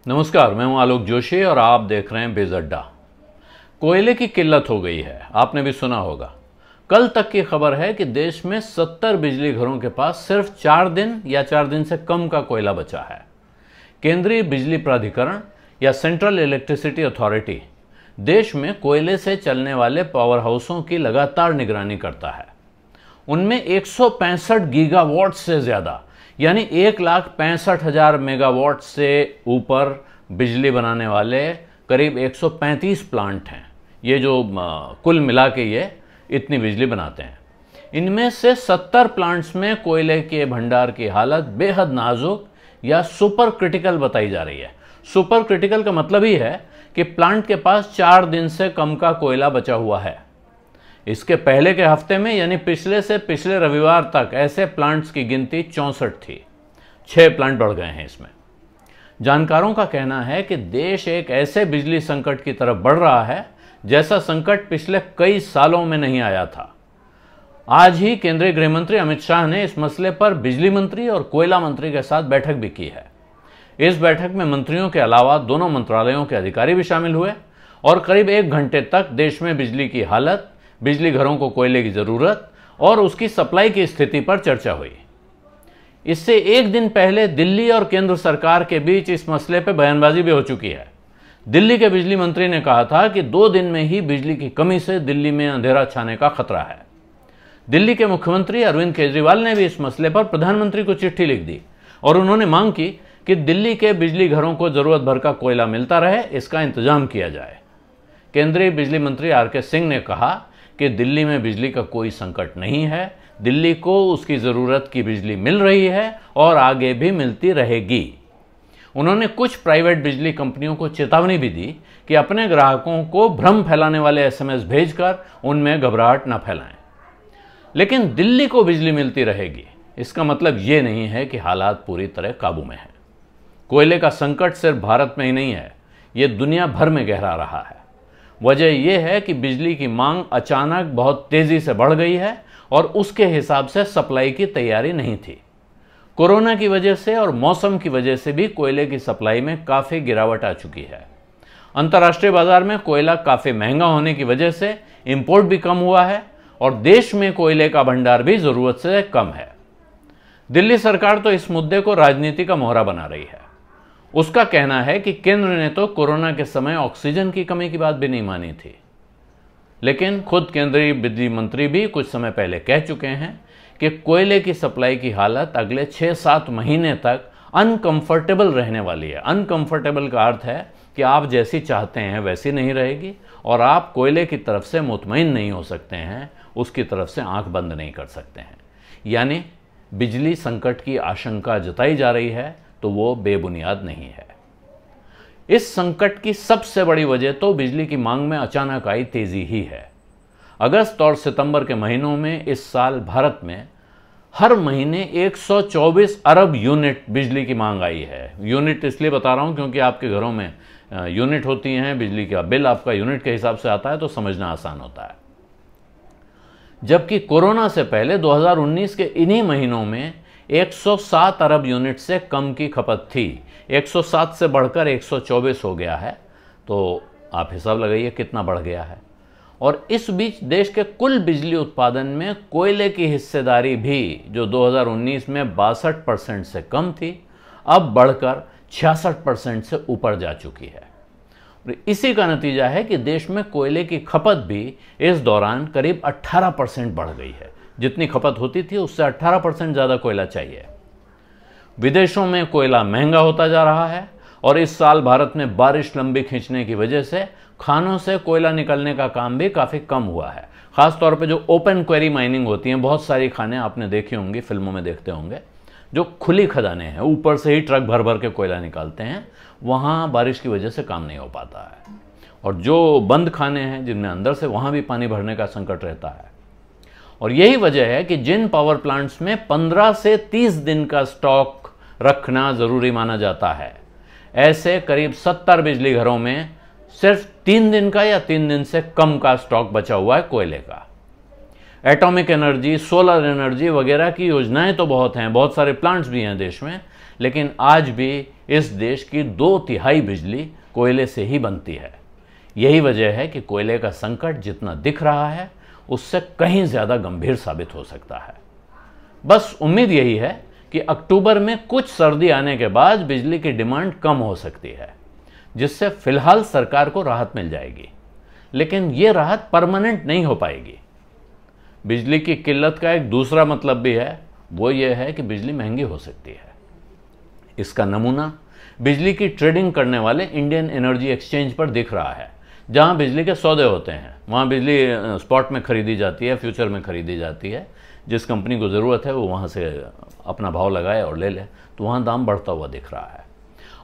नमस्कार, मैं हूं आलोक जोशी और आप देख रहे हैं बेज अड्डा। कोयले की किल्लत हो गई है, आपने भी सुना होगा। कल तक की खबर है कि देश में 70 बिजली घरों के पास सिर्फ 4 दिन या 4 दिन से कम का कोयला बचा है। केंद्रीय बिजली प्राधिकरण या सेंट्रल इलेक्ट्रिसिटी अथॉरिटी देश में कोयले से चलने वाले पावर हाउसों की लगातार निगरानी करता है। उनमें 165 गीगावाट से ज़्यादा यानी 1,65,000 मेगावाट से ऊपर बिजली बनाने वाले करीब 135 प्लांट हैं। ये जो कुल मिला के ये इतनी बिजली बनाते हैं। इनमें से 70 प्लांट्स में कोयले के भंडार की हालत बेहद नाजुक या सुपर क्रिटिकल बताई जा रही है। सुपर क्रिटिकल का मतलब ही है कि प्लांट के पास 4 दिन से कम का कोयला बचा हुआ है। इसके पहले के हफ्ते में यानी पिछले से पिछले रविवार तक ऐसे प्लांट्स की गिनती 64 थी। 6 प्लांट बढ़ गए हैं इसमें। जानकारों का कहना है कि देश एक ऐसे बिजली संकट की तरफ बढ़ रहा है जैसा संकट पिछले कई सालों में नहीं आया था। आज ही केंद्रीय गृह मंत्री अमित शाह ने इस मसले पर बिजली मंत्री और कोयला मंत्री के साथ बैठक भी की है। इस बैठक में मंत्रियों के अलावा दोनों मंत्रालयों के अधिकारी भी शामिल हुए और करीब 1 घंटे तक देश में बिजली की हालत, बिजली घरों को कोयले की जरूरत और उसकी सप्लाई की स्थिति पर चर्चा हुई। इससे एक दिन पहले दिल्ली और केंद्र सरकार के बीच इस मसले पर बयानबाजी भी हो चुकी है। दिल्ली के बिजली मंत्री ने कहा था कि 2 दिन में ही बिजली की कमी से दिल्ली में अंधेरा छाने का खतरा है। दिल्ली के मुख्यमंत्री अरविंद केजरीवाल ने भी इस मसले पर प्रधानमंत्री को चिट्ठी लिख दी और उन्होंने मांग की कि दिल्ली के बिजली घरों को जरूरत भर का कोयला मिलता रहे, इसका इंतजाम किया जाए। केंद्रीय बिजली मंत्री आर.के. सिंह ने कहा कि दिल्ली में बिजली का कोई संकट नहीं है, दिल्ली को उसकी ज़रूरत की बिजली मिल रही है और आगे भी मिलती रहेगी। उन्होंने कुछ प्राइवेट बिजली कंपनियों को चेतावनी भी दी कि अपने ग्राहकों को भ्रम फैलाने वाले एसएमएस भेजकर उनमें घबराहट न फैलाएं। लेकिन दिल्ली को बिजली मिलती रहेगी, इसका मतलब ये नहीं है कि हालात पूरी तरह काबू में हैं। कोयले का संकट सिर्फ भारत में ही नहीं है, ये दुनिया भर में गहरा रहा है। वजह यह है कि बिजली की मांग अचानक बहुत तेजी से बढ़ गई है और उसके हिसाब से सप्लाई की तैयारी नहीं थी। कोरोना की वजह से और मौसम की वजह से भी कोयले की सप्लाई में काफ़ी गिरावट आ चुकी है। अंतर्राष्ट्रीय बाजार में कोयला काफ़ी महंगा होने की वजह से इंपोर्ट भी कम हुआ है और देश में कोयले का भंडार भी ज़रूरत से कम है। दिल्ली सरकार तो इस मुद्दे को राजनीति का मोहरा बना रही है। उसका कहना है कि केंद्र ने तो कोरोना के समय ऑक्सीजन की कमी की बात भी नहीं मानी थी। लेकिन खुद केंद्रीय बिजली मंत्री भी कुछ समय पहले कह चुके हैं कि कोयले की सप्लाई की हालत अगले 6-7 महीने तक अनकंफर्टेबल रहने वाली है। अनकंफर्टेबल का अर्थ है कि आप जैसी चाहते हैं वैसी नहीं रहेगी और आप कोयले की तरफ से मुतमईन नहीं हो सकते हैं, उसकी तरफ से आंख बंद नहीं कर सकते हैं। यानी बिजली संकट की आशंका जताई जा रही है तो वो बेबुनियाद नहीं है। इस संकट की सबसे बड़ी वजह तो बिजली की मांग में अचानक आई तेजी ही है। अगस्त और सितंबर के महीनों में इस साल भारत में हर महीने 124 अरब यूनिट बिजली की मांग आई है। यूनिट इसलिए बता रहा हूं क्योंकि आपके घरों में यूनिट होती हैं, बिजली का बिल आपका यूनिट के हिसाब से आता है तो समझना आसान होता है। जबकि कोरोना से पहले 2019 के इन्हीं महीनों में 107 अरब यूनिट से कम की खपत थी। 107 से बढ़कर 124 हो गया है, तो आप हिसाब लगाइए कितना बढ़ गया है। और इस बीच देश के कुल बिजली उत्पादन में कोयले की हिस्सेदारी भी, जो 2019 में 62% से कम थी, अब बढ़कर 66% से ऊपर जा चुकी है। इसी का नतीजा है कि देश में कोयले की खपत भी इस दौरान करीब 18% बढ़ गई है। जितनी खपत होती थी उससे 18% ज़्यादा कोयला चाहिए। विदेशों में कोयला महंगा होता जा रहा है और इस साल भारत में बारिश लंबी खींचने की वजह से खानों से कोयला निकलने का काम भी काफ़ी कम हुआ है। ख़ासतौर पे जो ओपन क्वेरी माइनिंग होती हैं, बहुत सारी खानें आपने देखी होंगी, फिल्मों में देखते होंगे, जो खुली खदानें हैं, ऊपर से ही ट्रक भर भर के कोयला निकालते हैं, वहाँ बारिश की वजह से काम नहीं हो पाता है। और जो बंद खाने हैं जिनमें अंदर से, वहाँ भी पानी भरने का संकट रहता है। और यही वजह है कि जिन पावर प्लांट्स में 15 से 30 दिन का स्टॉक रखना ज़रूरी माना जाता है, ऐसे करीब 70 बिजली घरों में सिर्फ 3 दिन का या 3 दिन से कम का स्टॉक बचा हुआ है कोयले का। एटॉमिक एनर्जी, सोलर एनर्जी वगैरह की योजनाएं तो बहुत हैं, बहुत सारे प्लांट्स भी हैं देश में, लेकिन आज भी इस देश की 2/3 बिजली कोयले से ही बनती है। यही वजह है कि कोयले का संकट जितना दिख रहा है उससे कहीं ज़्यादा गंभीर साबित हो सकता है। बस उम्मीद यही है कि अक्टूबर में कुछ सर्दी आने के बाद बिजली की डिमांड कम हो सकती है, जिससे फिलहाल सरकार को राहत मिल जाएगी, लेकिन ये राहत परमानेंट नहीं हो पाएगी। बिजली की किल्लत का एक दूसरा मतलब भी है, वो ये है कि बिजली महंगी हो सकती है। इसका नमूना बिजली की ट्रेडिंग करने वाले इंडियन एनर्जी एक्सचेंज पर दिख रहा है। जहां बिजली के सौदे होते हैं वहां बिजली स्पॉट में खरीदी जाती है, फ्यूचर में खरीदी जाती है। जिस कंपनी को ज़रूरत है वो वहां से अपना भाव लगाए और ले ले, तो वहां दाम बढ़ता हुआ दिख रहा है।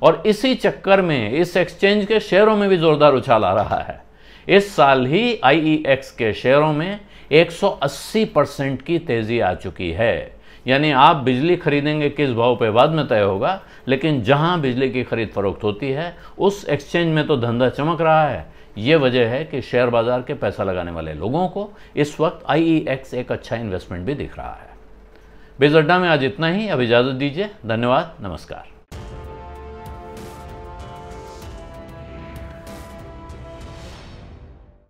और इसी चक्कर में इस एक्सचेंज के शेयरों में भी जोरदार उछाल आ रहा है। इस साल ही IEX के शेयरों में 180% की तेजी आ चुकी है। यानी आप बिजली खरीदेंगे किस भाव पे बाद में तय होगा, लेकिन जहां बिजली की खरीद फरोख्त होती है उस एक्सचेंज में तो धंधा चमक रहा है। ये वजह है कि शेयर बाजार के पैसा लगाने वाले लोगों को इस वक्त IEX एक अच्छा इन्वेस्टमेंट भी दिख रहा है। बिज़ अड्डा में आज इतना ही। अब इजाज़त दीजिए। धन्यवाद। नमस्कार।